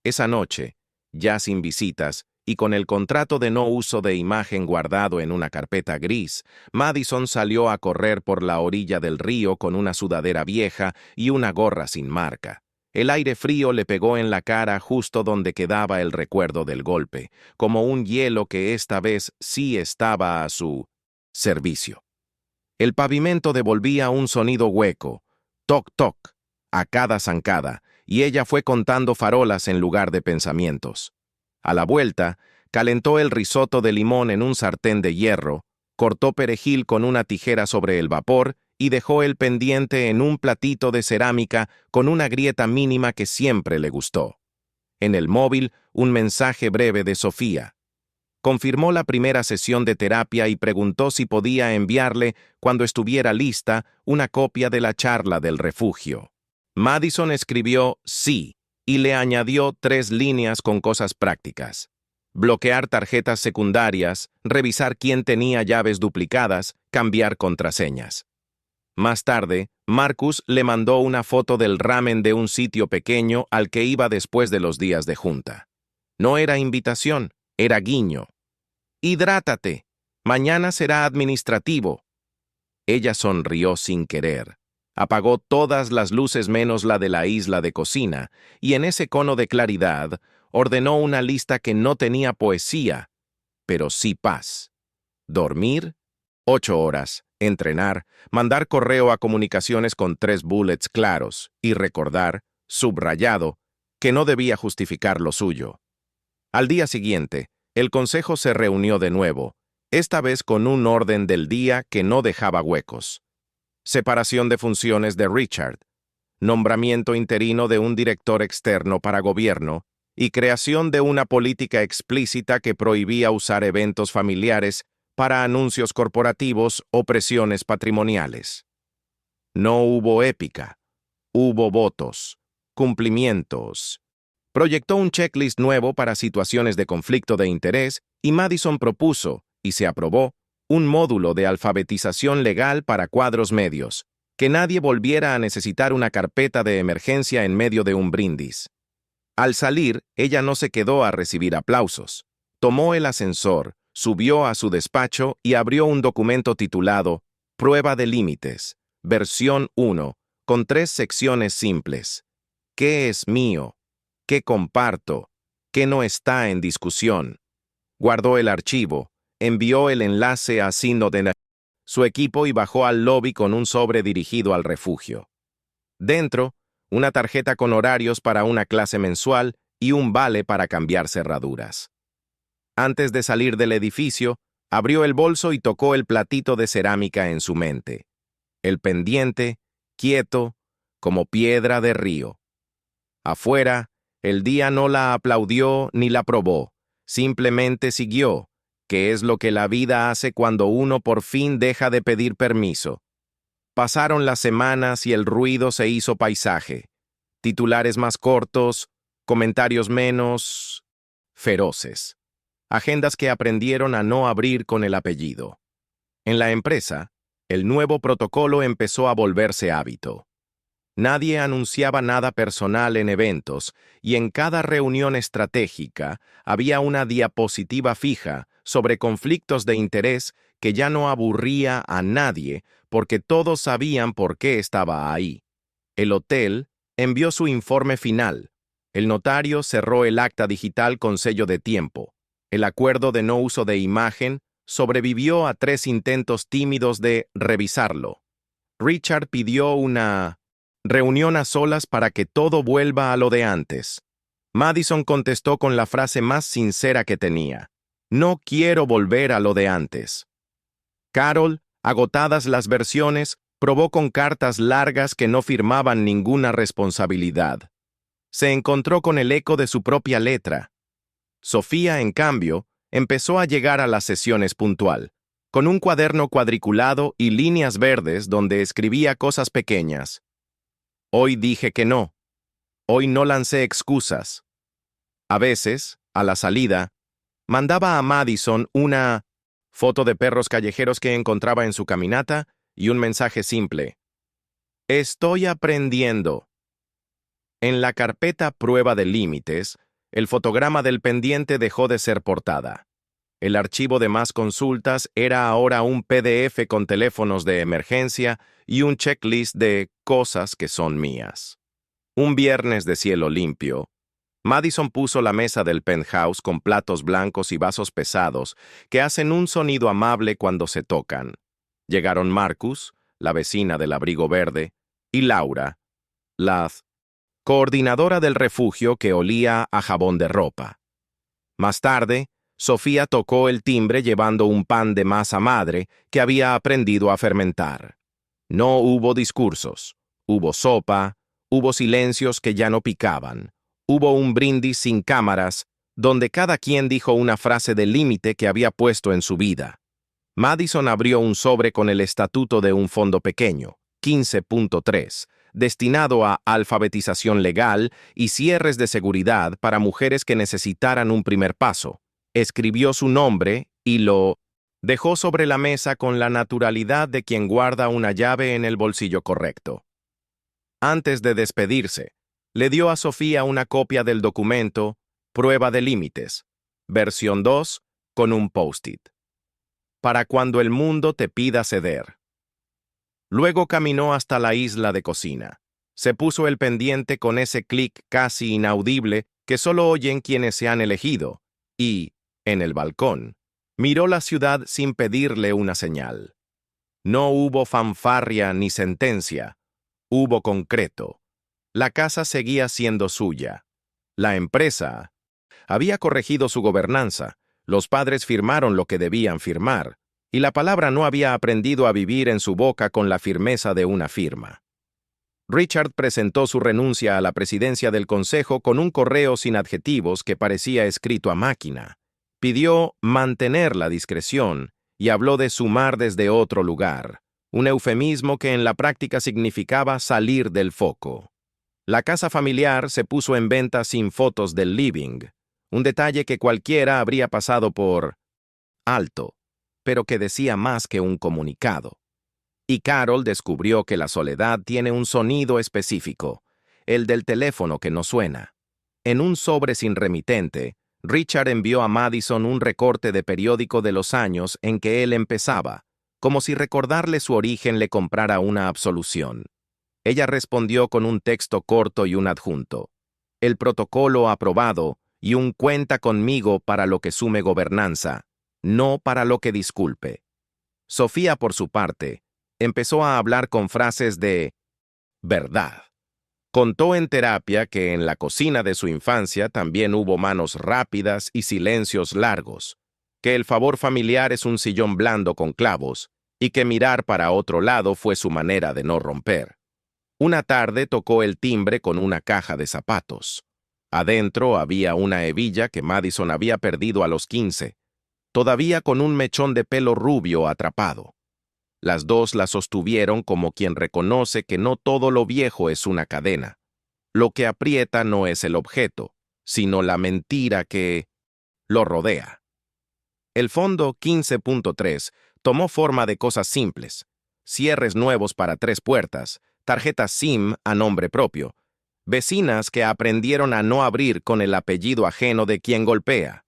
Esa noche, ya sin visitas y con el contrato de no uso de imagen guardado en una carpeta gris, Madison salió a correr por la orilla del río con una sudadera vieja y una gorra sin marca. El aire frío le pegó en la cara justo donde quedaba el recuerdo del golpe, como un hielo que esta vez sí estaba a su servicio. El pavimento devolvía un sonido hueco, toc toc, a cada zancada, y ella fue contando farolas en lugar de pensamientos. A la vuelta, calentó el risotto de limón en un sartén de hierro, cortó perejil con una tijera sobre el vapor y dejó el pendiente en un platito de cerámica con una grieta mínima que siempre le gustó. En el móvil, un mensaje breve de Sofía. Confirmó la primera sesión de terapia y preguntó si podía enviarle, cuando estuviera lista, una copia de la charla del refugio. Madison escribió sí y le añadió 3 líneas con cosas prácticas. Bloquear tarjetas secundarias, revisar quién tenía llaves duplicadas, cambiar contraseñas. Más tarde, Marcus le mandó una foto del ramen de un sitio pequeño al que iba después de los días de junta. No era invitación, era guiño. «Hidrátate. Mañana será administrativo». Ella sonrió sin querer. Apagó todas las luces menos la de la isla de cocina, y en ese cono de claridad ordenó una lista que no tenía poesía, pero sí paz. Dormir, 8 horas, entrenar, mandar correo a comunicaciones con 3 bullets claros y recordar, subrayado, que no debía justificar lo suyo. Al día siguiente, el consejo se reunió de nuevo, esta vez con un orden del día que no dejaba huecos. Separación de funciones de Richard, nombramiento interino de un director externo para gobierno y creación de una política explícita que prohibía usar eventos familiares para anuncios corporativos o presiones patrimoniales. No hubo épica, hubo votos, cumplimientos. Proyectó un checklist nuevo para situaciones de conflicto de interés y Madison propuso, y se aprobó, un módulo de alfabetización legal para cuadros medios, que nadie volviera a necesitar una carpeta de emergencia en medio de un brindis. Al salir, ella no se quedó a recibir aplausos. Tomó el ascensor, subió a su despacho y abrió un documento titulado Prueba de Límites, versión 1, con 3 secciones simples. ¿Qué es mío? ¿Qué comparto? ¿Qué no está en discusión? Guardó el archivo, envió el enlace a su equipo y bajó al lobby con un sobre dirigido al refugio. Dentro, una tarjeta con horarios para una clase mensual y un vale para cambiar cerraduras. Antes de salir del edificio, abrió el bolso y tocó el platito de cerámica en su mente. El pendiente, quieto, como piedra de río. Afuera, el día no la aplaudió ni la probó, simplemente siguió, que es lo que la vida hace cuando uno por fin deja de pedir permiso. Pasaron las semanas y el ruido se hizo paisaje. Titulares más cortos, comentarios menos feroces. Agendas que aprendieron a no abrir con el apellido. En la empresa, el nuevo protocolo empezó a volverse hábito. Nadie anunciaba nada personal en eventos y en cada reunión estratégica había una diapositiva fija sobre conflictos de interés que ya no aburría a nadie porque todos sabían por qué estaba ahí. El hotel envió su informe final. El notario cerró el acta digital con sello de tiempo. El acuerdo de no uso de imagen sobrevivió a 3 intentos tímidos de revisarlo. Richard pidió una reunión a solas para que todo vuelva a lo de antes. Madison contestó con la frase más sincera que tenía. No quiero volver a lo de antes. Carol, agotadas las versiones, probó con cartas largas que no firmaban ninguna responsabilidad. Se encontró con el eco de su propia letra. Sofía, en cambio, empezó a llegar a las sesiones puntual, con un cuaderno cuadriculado y líneas verdes donde escribía cosas pequeñas. Hoy dije que no. Hoy no lancé excusas. A veces, a la salida, mandaba a Madison una foto de perros callejeros que encontraba en su caminata y un mensaje simple: Estoy aprendiendo. En la carpeta Prueba de límites, el fotograma del pendiente dejó de ser portada. El archivo de más consultas era ahora un PDF con teléfonos de emergencia y un checklist de cosas que son mías. Un viernes de cielo limpio, Madison puso la mesa del penthouse con platos blancos y vasos pesados que hacen un sonido amable cuando se tocan. Llegaron Marcus, la vecina del abrigo verde, y Laura, la coordinadora del refugio que olía a jabón de ropa. Más tarde, Sofía tocó el timbre llevando un pan de masa madre que había aprendido a fermentar. No hubo discursos, hubo sopa, hubo silencios que ya no picaban, hubo un brindis sin cámaras, donde cada quien dijo una frase de límite que había puesto en su vida. Madison abrió un sobre con el estatuto de un fondo pequeño, 15.3, destinado a alfabetización legal y cierres de seguridad para mujeres que necesitaran un primer paso. Escribió su nombre y lo dejó sobre la mesa con la naturalidad de quien guarda una llave en el bolsillo correcto. Antes de despedirse, le dio a Sofía una copia del documento Prueba de límites, versión 2, con un post-it. Para cuando el mundo te pida ceder. Luego caminó hasta la isla de cocina. Se puso el pendiente con ese clic casi inaudible que solo oyen quienes se han elegido, y, en el balcón, miró la ciudad sin pedirle una señal. No hubo fanfarria ni sentencia, hubo concreto. La casa seguía siendo suya. La empresa había corregido su gobernanza, los padres firmaron lo que debían firmar, y la palabra no había aprendido a vivir en su boca con la firmeza de una firma. Richard presentó su renuncia a la presidencia del consejo con un correo sin adjetivos que parecía escrito a máquina. Pidió mantener la discreción y habló de sumar desde otro lugar, un eufemismo que en la práctica significaba salir del foco. La casa familiar se puso en venta sin fotos del living, un detalle que cualquiera habría pasado por alto, pero que decía más que un comunicado. Y Carol descubrió que la soledad tiene un sonido específico, el del teléfono que no suena. En un sobre sin remitente, Richard envió a Madison un recorte de periódico de los años en que él empezaba, como si recordarle su origen le comprara una absolución. Ella respondió con un texto corto y un adjunto. El protocolo aprobado y un cuenta conmigo para lo que sume gobernanza, no para lo que disculpe. Sofía, por su parte, empezó a hablar con frases de verdad. Contó en terapia que en la cocina de su infancia también hubo manos rápidas y silencios largos, que el favor familiar es un sillón blando con clavos y que mirar para otro lado fue su manera de no romper. Una tarde tocó el timbre con una caja de zapatos. Adentro había una hebilla que Madison había perdido a los 15, todavía con un mechón de pelo rubio atrapado. Las dos la sostuvieron como quien reconoce que no todo lo viejo es una cadena. Lo que aprieta no es el objeto, sino la mentira que lo rodea. El fondo 15.3 tomó forma de cosas simples: cierres nuevos para 3 puertas, tarjetas SIM a nombre propio, vecinas que aprendieron a no abrir con el apellido ajeno de quien golpea.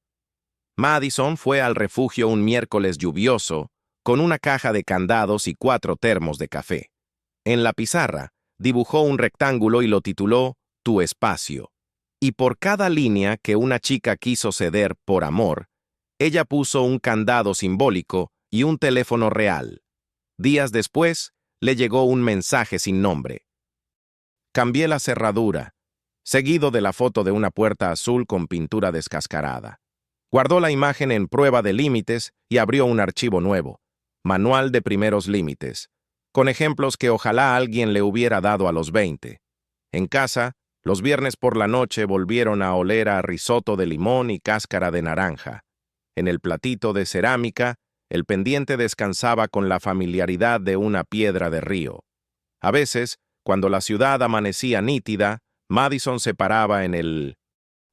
Madison fue al refugio un miércoles lluvioso, con una caja de candados y 4 termos de café. En la pizarra, dibujó un rectángulo y lo tituló Tu espacio. Y por cada línea que una chica quiso ceder por amor, ella puso un candado simbólico y un teléfono real. Días después, le llegó un mensaje sin nombre. Cambié la cerradura, seguido de la foto de una puerta azul con pintura descascarada. Guardó la imagen en Prueba de límites y abrió un archivo nuevo. Manual de primeros límites, con ejemplos que ojalá alguien le hubiera dado a los 20. En casa, los viernes por la noche volvieron a oler a risotto de limón y cáscara de naranja. En el platito de cerámica, el pendiente descansaba con la familiaridad de una piedra de río. A veces, cuando la ciudad amanecía nítida, Madison se paraba en el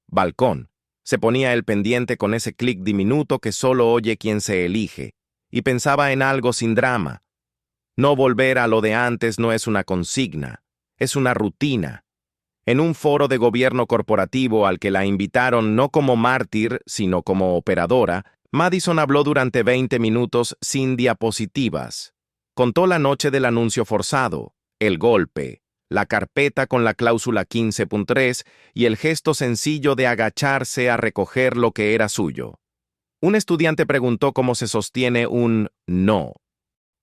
balcón, Se ponía el pendiente con ese clic diminuto que solo oye quien se elige, y pensaba en algo sin drama. No volver a lo de antes no es una consigna, es una rutina. En un foro de gobierno corporativo al que la invitaron no como mártir, sino como operadora, Madison habló durante 20 minutos sin diapositivas. Contó la noche del anuncio forzado, el golpe, la carpeta con la cláusula 15.3 y el gesto sencillo de agacharse a recoger lo que era suyo. Un estudiante preguntó cómo se sostiene un no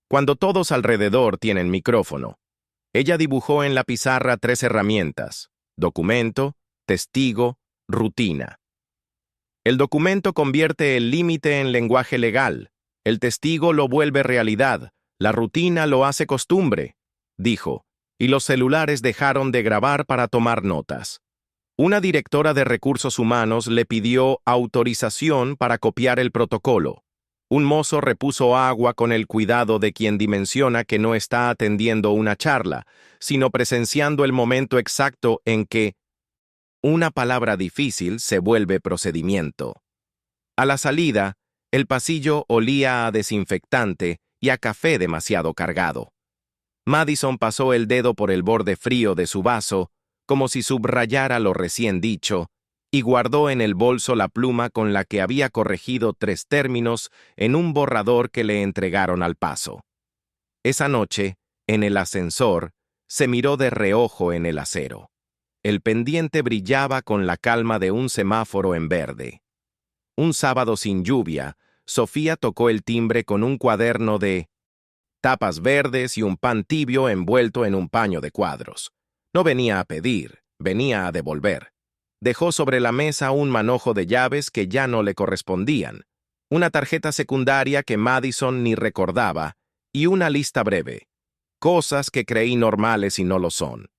cuando todos alrededor tienen micrófono. Ella dibujó en la pizarra 3 herramientas: documento, testigo, rutina. El documento convierte el límite en lenguaje legal, el testigo lo vuelve realidad, la rutina lo hace costumbre, dijo, y los celulares dejaron de grabar para tomar notas. Una directora de recursos humanos le pidió autorización para copiar el protocolo. Un mozo repuso agua con el cuidado de quien dimensiona que no está atendiendo una charla, sino presenciando el momento exacto en que una palabra difícil se vuelve procedimiento. A la salida, el pasillo olía a desinfectante y a café demasiado cargado. Madison pasó el dedo por el borde frío de su vaso, como si subrayara lo recién dicho, y guardó en el bolso la pluma con la que había corregido 3 términos en un borrador que le entregaron al paso. Esa noche, en el ascensor, se miró de reojo en el acero. El pendiente brillaba con la calma de un semáforo en verde. Un sábado sin lluvia, Sofía tocó el timbre con un cuaderno de tapas verdes y un pan tibio envuelto en un paño de cuadros. No venía a pedir, venía a devolver. Dejó sobre la mesa un manojo de llaves que ya no le correspondían, una tarjeta secundaria que Madison ni recordaba, y una lista breve. Cosas que creí normales y no lo son.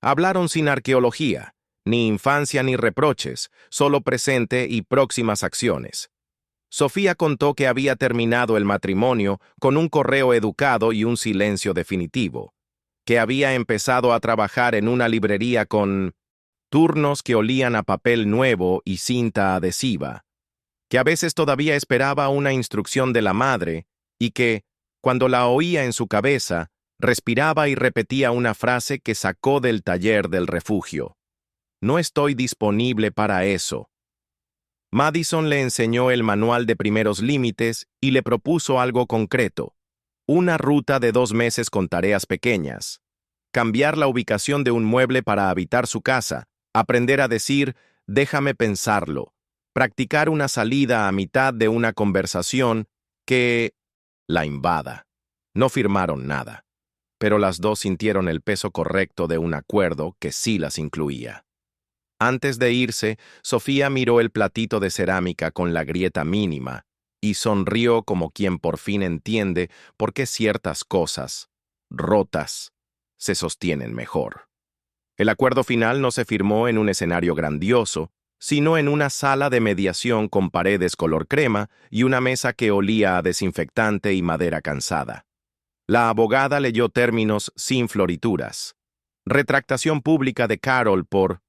Hablaron sin arqueología, ni infancia ni reproches, solo presente y próximas acciones. Sofía contó que había terminado el matrimonio con un correo educado y un silencio definitivo, que había empezado a trabajar en una librería con turnos que olían a papel nuevo y cinta adhesiva, que a veces todavía esperaba una instrucción de la madre y que, cuando la oía en su cabeza, respiraba y repetía una frase que sacó del taller del refugio. No estoy disponible para eso. Madison le enseñó el manual de primeros límites y le propuso algo concreto: una ruta de 2 meses con tareas pequeñas. Cambiar la ubicación de un mueble para habitar su casa, aprender a decir, déjame pensarlo, practicar una salida a mitad de una conversación que la invada. No firmaron nada, pero las dos sintieron el peso correcto de un acuerdo que sí las incluía. Antes de irse, Sofía miró el platito de cerámica con la grieta mínima y sonrió como quien por fin entiende por qué ciertas cosas, rotas, se sostienen mejor. El acuerdo final no se firmó en un escenario grandioso, sino en una sala de mediación con paredes color crema y una mesa que olía a desinfectante y madera cansada. La abogada leyó términos sin florituras. Retractación pública de Carol por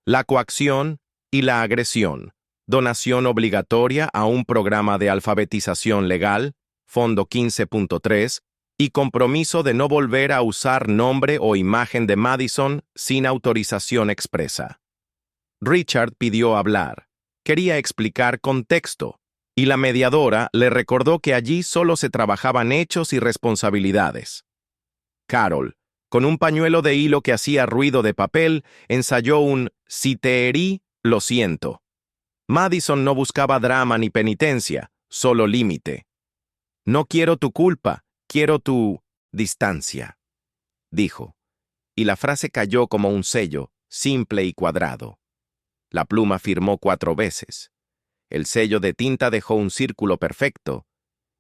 la coacción y la agresión, donación obligatoria a un programa de alfabetización legal, Fondo 15.3, y compromiso de no volver a usar nombre o imagen de Madison sin autorización expresa. Richard pidió hablar. Quería explicar contexto, y la mediadora le recordó que allí solo se trabajaban hechos y responsabilidades. Carol, con un pañuelo de hilo que hacía ruido de papel, ensayó un «si te herí, lo siento». Madison no buscaba drama ni penitencia, solo límite. «No quiero tu culpa, quiero tu distancia», dijo, y la frase cayó como un sello, simple y cuadrado. La pluma firmó 4 veces. El sello de tinta dejó un círculo perfecto,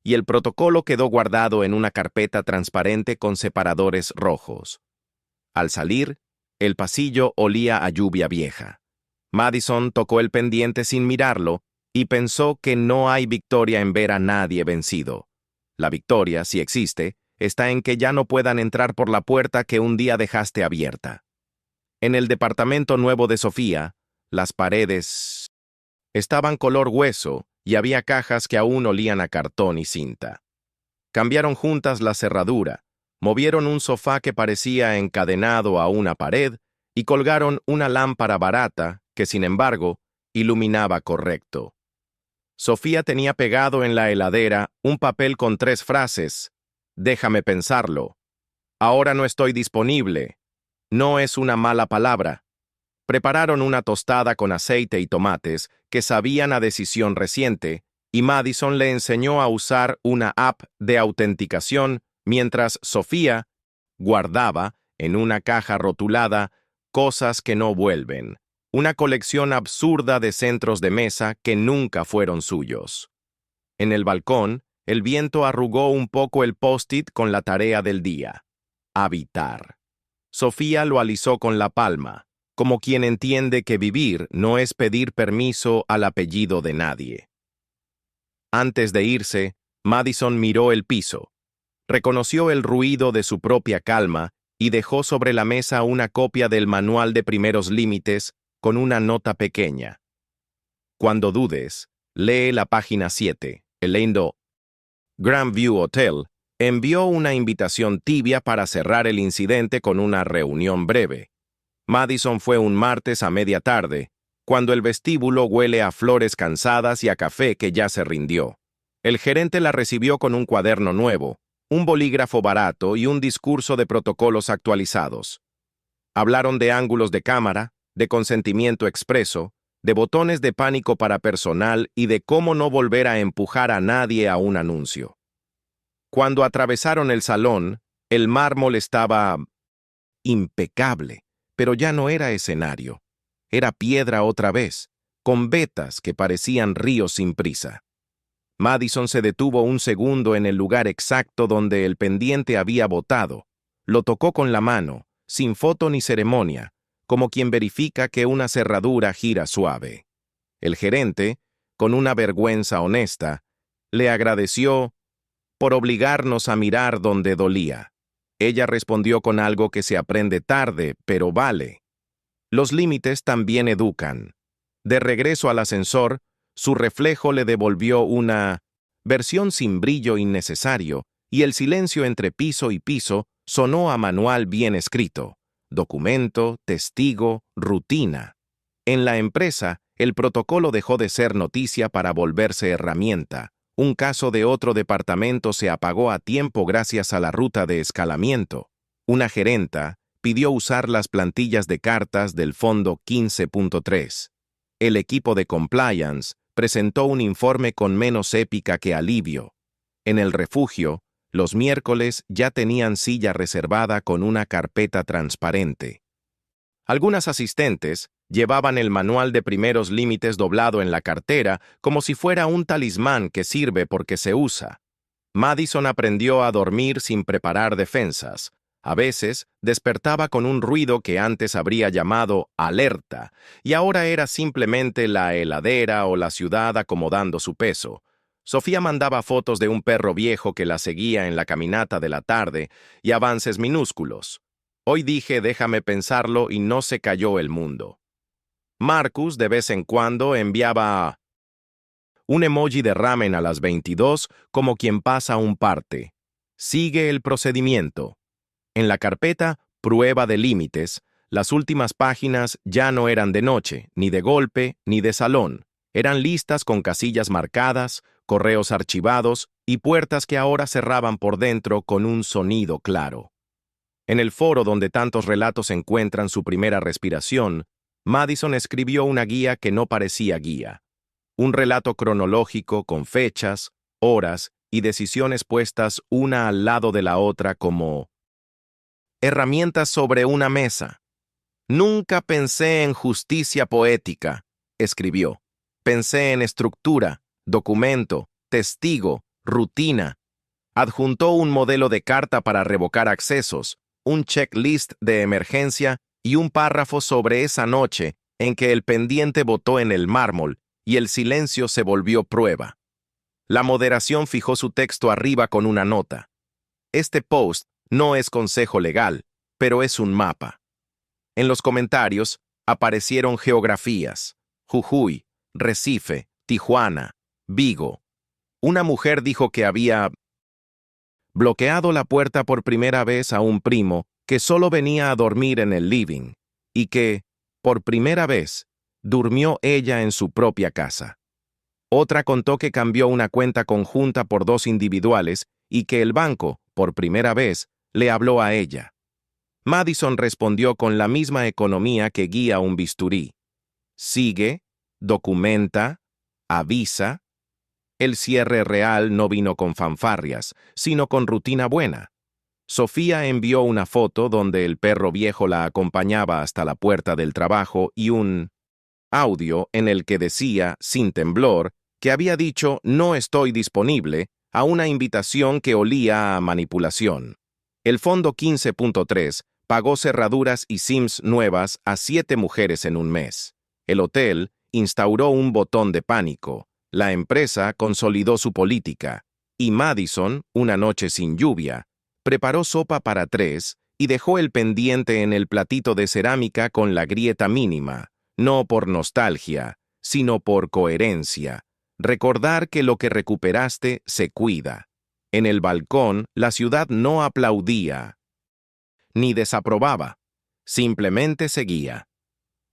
y el protocolo quedó guardado en una carpeta transparente con separadores rojos. Al salir, el pasillo olía a lluvia vieja. Madison tocó el pendiente sin mirarlo y pensó que no hay victoria en ver a nadie vencido. La victoria, si existe, está en que ya no puedan entrar por la puerta que un día dejaste abierta. En el departamento nuevo de Sofía, las paredes Estaban color hueso y había cajas que aún olían a cartón y cinta. Cambiaron juntas la cerradura, movieron un sofá que parecía encadenado a una pared y colgaron una lámpara barata que, sin embargo, iluminaba correcto. Sofía tenía pegado en la heladera un papel con 3 frases. Déjame pensarlo. Ahora no estoy disponible. No es una mala palabra. Prepararon una tostada con aceite y tomates que sabían a decisión reciente, y Madison le enseñó a usar una app de autenticación mientras Sofía guardaba, en una caja rotulada, cosas que no vuelven, una colección absurda de centros de mesa que nunca fueron suyos. En el balcón, el viento arrugó un poco el post-it con la tarea del día: habitar. Sofía lo alisó con la palma, como quien entiende que vivir no es pedir permiso al apellido de nadie. Antes de irse, Madison miró el piso, reconoció el ruido de su propia calma y dejó sobre la mesa una copia del manual de primeros límites con una nota pequeña. Cuando dudes, lee la página 7. El Grandview Hotel envió una invitación tibia para cerrar el incidente con una reunión breve. Madison fue un martes a media tarde, cuando el vestíbulo huele a flores cansadas y a café que ya se rindió. El gerente la recibió con un cuaderno nuevo, un bolígrafo barato y un discurso de protocolos actualizados. Hablaron de ángulos de cámara, de consentimiento expreso, de botones de pánico para personal y de cómo no volver a empujar a nadie a un anuncio. Cuando atravesaron el salón, el mármol estaba impecable, pero ya no era escenario. Era piedra otra vez, con vetas que parecían ríos sin prisa. Madison se detuvo un segundo en el lugar exacto donde el pendiente había botado. Lo tocó con la mano, sin foto ni ceremonia, como quien verifica que una cerradura gira suave. El gerente, con una vergüenza honesta, le agradeció por obligarnos a mirar donde dolía. Ella respondió con algo que se aprende tarde, pero vale. Los límites también educan. De regreso al ascensor, su reflejo le devolvió una versión sin brillo innecesario, y el silencio entre piso y piso sonó a manual bien escrito: documento, testigo, rutina. En la empresa, el protocolo dejó de ser noticia para volverse herramienta. Un caso de otro departamento se apagó a tiempo gracias a la ruta de escalamiento. Una gerenta pidió usar las plantillas de cartas del fondo 15.3. El equipo de compliance presentó un informe con menos épica que alivio. En el refugio, los miércoles ya tenían silla reservada con una carpeta transparente. Algunas asistentes llevaban el manual de primeros límites doblado en la cartera como si fuera un talismán que sirve porque se usa. Madison aprendió a dormir sin preparar defensas. A veces despertaba con un ruido que antes habría llamado alerta, y ahora era simplemente la heladera o la ciudad acomodando su peso. Sofía mandaba fotos de un perro viejo que la seguía en la caminata de la tarde y avances minúsculos. Hoy dije déjame pensarlo y no se cayó el mundo. Marcus de vez en cuando enviaba un emoji de ramen a las 22 como quien pasa un parte. Sigue el procedimiento. En la carpeta Prueba de límites, las últimas páginas ya no eran de noche, ni de golpe, ni de salón. Eran listas con casillas marcadas, correos archivados y puertas que ahora cerraban por dentro con un sonido claro. En el foro donde tantos relatos encuentran su primera respiración, Madison escribió una guía que no parecía guía. Un relato cronológico con fechas, horas y decisiones puestas una al lado de la otra como herramientas sobre una mesa. Nunca pensé en justicia poética, escribió. Pensé en estructura, documento, testigo, rutina. Adjuntó un modelo de carta para revocar accesos, un checklist de emergencia y un párrafo sobre esa noche en que el pendiente botó en el mármol y el silencio se volvió prueba. La moderación fijó su texto arriba con una nota. Este post no es consejo legal, pero es un mapa. En los comentarios aparecieron geografías: Jujuy, Recife, Tijuana, Vigo. Una mujer dijo que había bloqueado la puerta por primera vez a un primo que solo venía a dormir en el living y que, por primera vez, durmió ella en su propia casa. Otra contó que cambió una cuenta conjunta por dos individuales y que el banco, por primera vez, le habló a ella. Madison respondió con la misma economía que guía un bisturí. Sigue, documenta, avisa. El cierre real no vino con fanfarrias, sino con rutina buena. Sofía envió una foto donde el perro viejo la acompañaba hasta la puerta del trabajo y un audio en el que decía, sin temblor, que había dicho «no estoy disponible» a una invitación que olía a manipulación. El Fondo 15.3 pagó cerraduras y SIMs nuevas a 7 mujeres en un mes. El hotel instauró un botón de pánico. La empresa consolidó su política. Y Madison, una noche sin lluvia, preparó sopa para 3 y dejó el pendiente en el platito de cerámica con la grieta mínima, no por nostalgia, sino por coherencia. Recordar que lo que recuperaste se cuida. En el balcón, la ciudad no aplaudía, ni desaprobaba, simplemente seguía.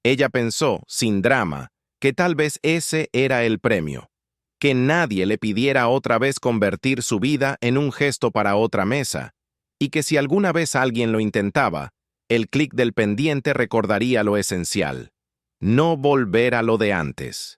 Ella pensó, sin drama, que tal vez ese era el premio. Que nadie le pidiera otra vez convertir su vida en un gesto para otra mesa, y que si alguna vez alguien lo intentaba, el clic del pendiente recordaría lo esencial. No volver a lo de antes.